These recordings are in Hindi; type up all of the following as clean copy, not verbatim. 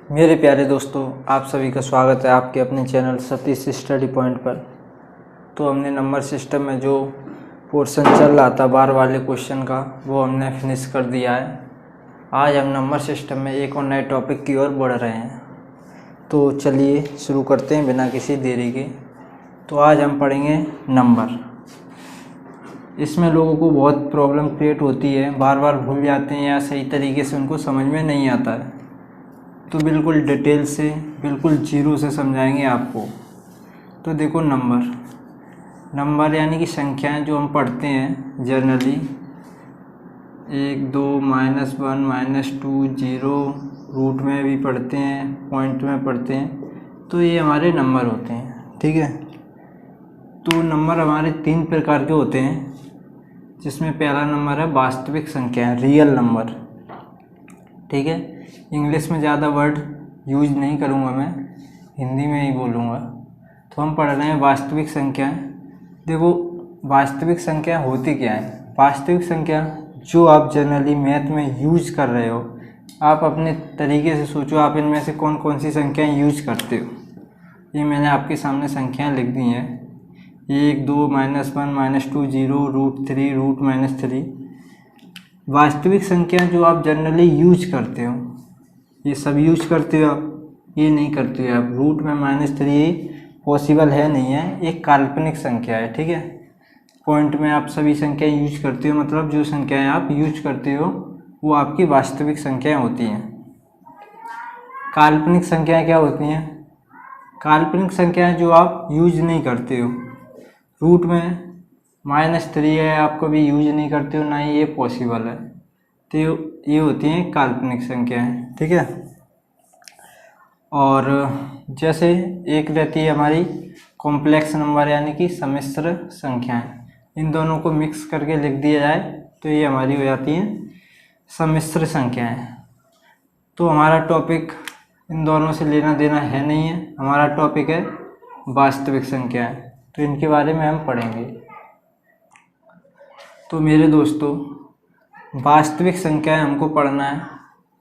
मेरे प्यारे दोस्तों, आप सभी का स्वागत है आपके अपने चैनल सतीश स्टडी पॉइंट पर। तो हमने नंबर सिस्टम में जो पोर्शन चल रहा था बार वाले क्वेश्चन का, वो हमने फिनिश कर दिया है। आज हम नंबर सिस्टम में एक और नए टॉपिक की ओर बढ़ रहे हैं। तो चलिए शुरू करते हैं बिना किसी देरी के। तो आज हम पढ़ेंगे नंबर। इसमें लोगों को बहुत प्रॉब्लम क्रिएट होती है, बार बार भूल जाते हैं या सही तरीके से उनको समझ में नहीं आता है। तो बिल्कुल डिटेल से, बिल्कुल जीरो से समझाएंगे आपको। तो देखो, नंबर यानी कि संख्याएं जो हम पढ़ते हैं जनरली 1, 2, -1, -2, 0, रूट में भी पढ़ते हैं, पॉइंट में पढ़ते हैं। तो ये हमारे नंबर होते हैं, ठीक है। तो नंबर हमारे 3 प्रकार के होते हैं, जिसमें पहला नंबर है वास्तविक संख्या, रियल नंबर, ठीक है। इंग्लिश में ज़्यादा वर्ड यूज नहीं करूँगा मैं, हिंदी में ही बोलूँगा। तो हम पढ़ रहे हैं वास्तविक संख्याएं। देखो, वास्तविक संख्या होती क्या है? वास्तविक संख्या जो आप जनरली मैथ में यूज कर रहे हो, आप अपने तरीके से सोचो, आप इनमें से कौन कौन सी संख्याएं यूज करते हो। ये मैंने आपके सामने संख्याएं लिख दी हैं, 1, 2, -1, -2, 0, √3, √-3। वास्तविक संख्या जो आप जनरली यूज करते हो, ये सब यूज करते हो आप, ये नहीं करते हो आप। रूट में -3 पॉसिबल है, नहीं है, एक काल्पनिक संख्या है, ठीक है। पॉइंट में आप सभी संख्या यूज करते हो, मतलब जो संख्याएं आप यूज करते हो वो आपकी वास्तविक संख्याएं होती हैं। काल्पनिक संख्याएं क्या होती हैं? काल्पनिक संख्याएं जो आप यूज नहीं करते हो। रूट में -3 है, आप कभी यूज नहीं करते हो, ना ही ये पॉसिबल है। तो ये होती हैं काल्पनिक संख्याएं, ठीक है। और जैसे एक रहती है हमारी कॉम्प्लेक्स नंबर, यानी कि सम्मिश्र संख्याएं। इन दोनों को मिक्स करके लिख दिया जाए तो ये हमारी हो जाती हैं सम्मिश्र संख्याएं। तो हमारा टॉपिक इन दोनों से लेना देना है नहीं है, हमारा टॉपिक है वास्तविक संख्याएं। तो इनके बारे में हम पढ़ेंगे। तो मेरे दोस्तों, वास्तविक संख्याएं हमको पढ़ना है।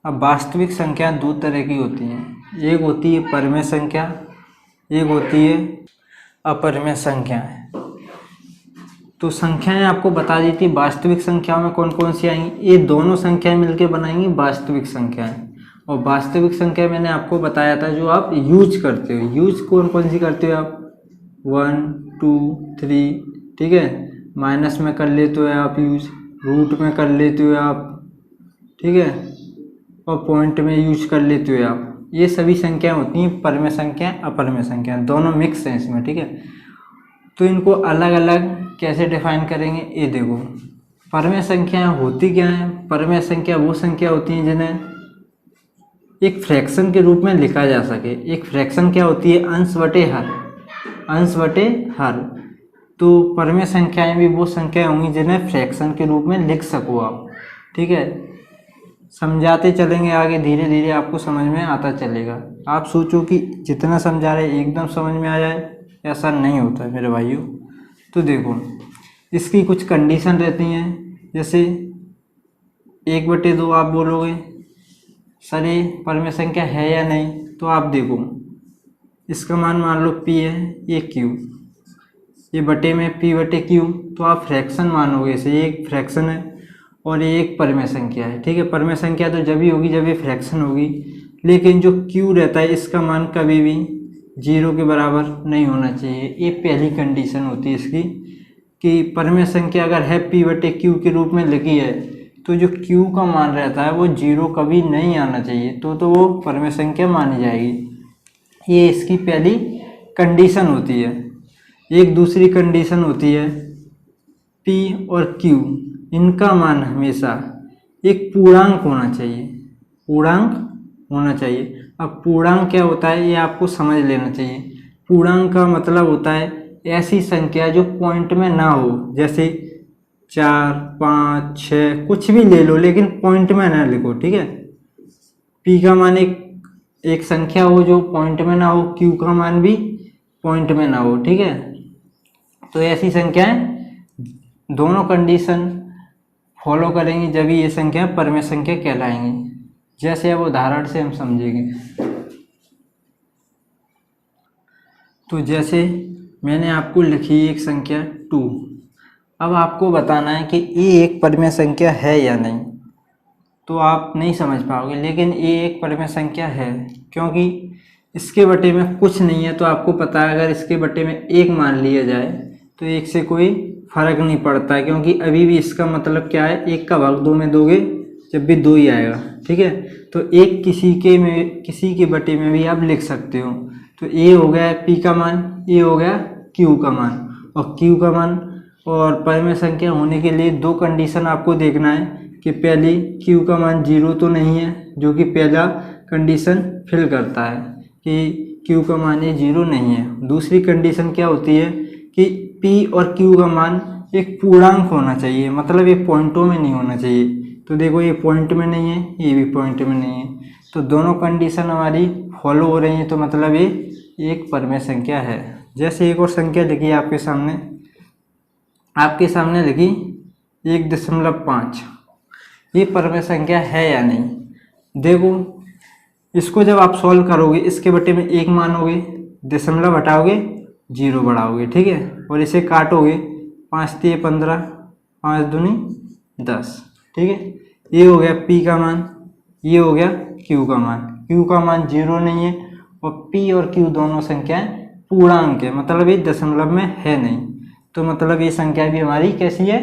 अब वास्तविक संख्याएं 2 तरह की होती हैं, एक होती है परिमेय संख्या, एक होती है अपरिमेय संख्याएं। तो संख्याएं आपको बता दी थी वास्तविक संख्याओं में कौन कौन सी आएंगी। ये दोनों संख्याएं मिलकर बनाएंगी वास्तविक संख्याएं। और वास्तविक संख्या मैंने आपको बताया था जो आप यूज करते हो। यूज कौन कौन सी करते हो आप? 1, 2, 3, ठीक है। माइनस में कर लेते हो आप यूज, रूट में कर लेते हो आप, ठीक है, और पॉइंट में यूज कर लेते हो आप। ये सभी संख्याएं होती हैं परिमेय संख्या, अपरिमेय संख्या, दोनों मिक्स हैं इसमें, ठीक है। तो इनको अलग अलग कैसे डिफाइन करेंगे, ये देखो। परिमेय संख्याएं होती क्या हैं? परिमेय संख्या वो संख्या होती हैं जिन्हें एक फ्रैक्शन के रूप में लिखा जा सके। एक फ्रैक्शन क्या होती है? अंश बटे हर, अंश बटे हर। तो परिमेय संख्याएं भी वो संख्याएं होंगी जिन्हें फ्रैक्शन के रूप में लिख सको आप, ठीक है। समझाते चलेंगे आगे, धीरे धीरे आपको समझ में आता चलेगा। आप सोचो कि जितना समझा रहे एकदम समझ में आ जाए, ऐसा नहीं होता है मेरे भाइयों। तो देखो, इसकी कुछ कंडीशन रहती हैं। जैसे 1/2 आप बोलोगे, सर ये परिमेय संख्या है या नहीं? तो आप देखो, इसका मान लो p है, ये q, ये बटे में p/q। तो आप फ्रैक्शन मानोगे इसे, ये एक फ्रैक्शन है और ये एक परिमेय संख्या है, ठीक है। परिमेय संख्या तो जब ही होगी जब ये फ्रैक्शन होगी। लेकिन जो q रहता है, इसका मान कभी भी 0 के बराबर नहीं होना चाहिए। ये पहली कंडीशन होती है इसकी, कि परिमेय संख्या अगर है p/q के रूप में लिखी है, तो जो q का मान रहता है वो 0 कभी नहीं आना चाहिए, तो वो परिमेय संख्या मानी जाएगी। ये इसकी पहली कंडीशन होती है। एक दूसरी कंडीशन होती है, p और q, इनका मान हमेशा एक पूर्णांक होना चाहिए, पूर्णांक होना चाहिए। अब पूर्णांक क्या होता है ये आपको समझ लेना चाहिए। पूर्णांक का मतलब होता है ऐसी संख्या जो पॉइंट में ना हो, जैसे 4, 5, 6 कुछ भी ले लो, लेकिन पॉइंट में ना लिखो, ठीक है। p का मान एक संख्या हो जो पॉइंट में ना हो, q का मान भी पॉइंट में ना हो, ठीक है। तो ऐसी संख्याएं दोनों कंडीशन फॉलो करेंगी जब ये संख्या परिमेय संख्या कहलाएंगी। जैसे अब उदाहरण से हम समझेंगे। तो जैसे मैंने आपको लिखी एक संख्या 2, अब आपको बताना है कि ये एक परिमेय संख्या है या नहीं। तो आप नहीं समझ पाओगे, लेकिन ये एक परिमेय संख्या है क्योंकि इसके बटे में कुछ नहीं है। तो आपको पता है अगर इसके बटे में 1 मान लिया जाए तो 1 से कोई फर्क नहीं पड़ता है, क्योंकि अभी भी इसका मतलब क्या है, 1 का भाग 2 में दोगे जब भी 2 ही आएगा। ठीक है, तो 1 किसी के बटे में भी आप लिख सकते हो। तो ये हो गया p का मान, ये हो गया q का मान। और q का मान और परिमेय संख्या होने के लिए 2 कंडीशन आपको देखना है कि पहली q का मान 0 तो नहीं है, जो कि पहला कंडीशन फिल करता है कि q का मान ये 0 नहीं है। दूसरी कंडीशन क्या होती है कि p और q का मान एक पूर्णांक होना चाहिए, मतलब ये पॉइंटों में नहीं होना चाहिए। तो देखो ये पॉइंट में नहीं है, ये भी पॉइंट में नहीं है, तो दोनों कंडीशन हमारी फॉलो हो रही हैं, तो मतलब ये एक परिमेय संख्या है। जैसे एक और संख्या लिखी आपके सामने लिखी 1.5, ये परिमेय संख्या है या नहीं। देखो इसको जब आप सॉल्व करोगे, इसके बटे में 1 मानोगे, दशमलव हटाओगे, 0 बढ़ाओगे, ठीक है, और इसे काटोगे, 5 × 15, 5 दूनी 10, ठीक है। ये हो गया p का मान, ये हो गया q का मान। q का मान 0 नहीं है और p और q दोनों संख्याएं पूर्णांक है, मतलब ये दशमलव में है नहीं। तो मतलब ये संख्या भी हमारी कैसी है,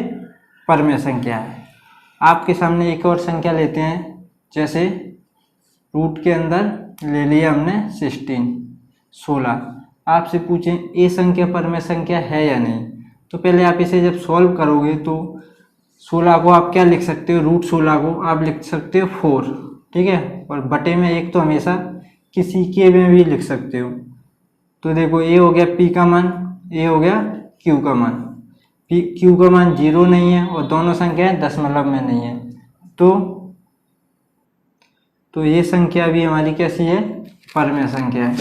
परिमेय संख्या है। आपके सामने एक और संख्या लेते हैं, जैसे रूट के अंदर ले लिया हमने 16। आपसे पूछें ये संख्या परिमेय संख्या है या नहीं, तो पहले आप इसे जब सॉल्व करोगे तो 16 को आप क्या लिख सकते हो, √16 को आप लिख सकते हो 4, ठीक है, और बटे में 1 तो हमेशा किसी के में भी लिख सकते हो। तो देखो ये हो गया p का मान, ये हो गया q का मान। q का मान 0 नहीं है और दोनों संख्याएं दशमलव में नहीं है, तो ये संख्या भी हमारी कैसी है, परिमेय संख्या है।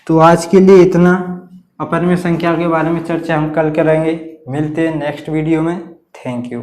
तो आज के लिए इतना। अपरिमेय संख्या के बारे में चर्चा हम कल करेंगे। मिलते हैं नेक्स्ट वीडियो में। Thank you.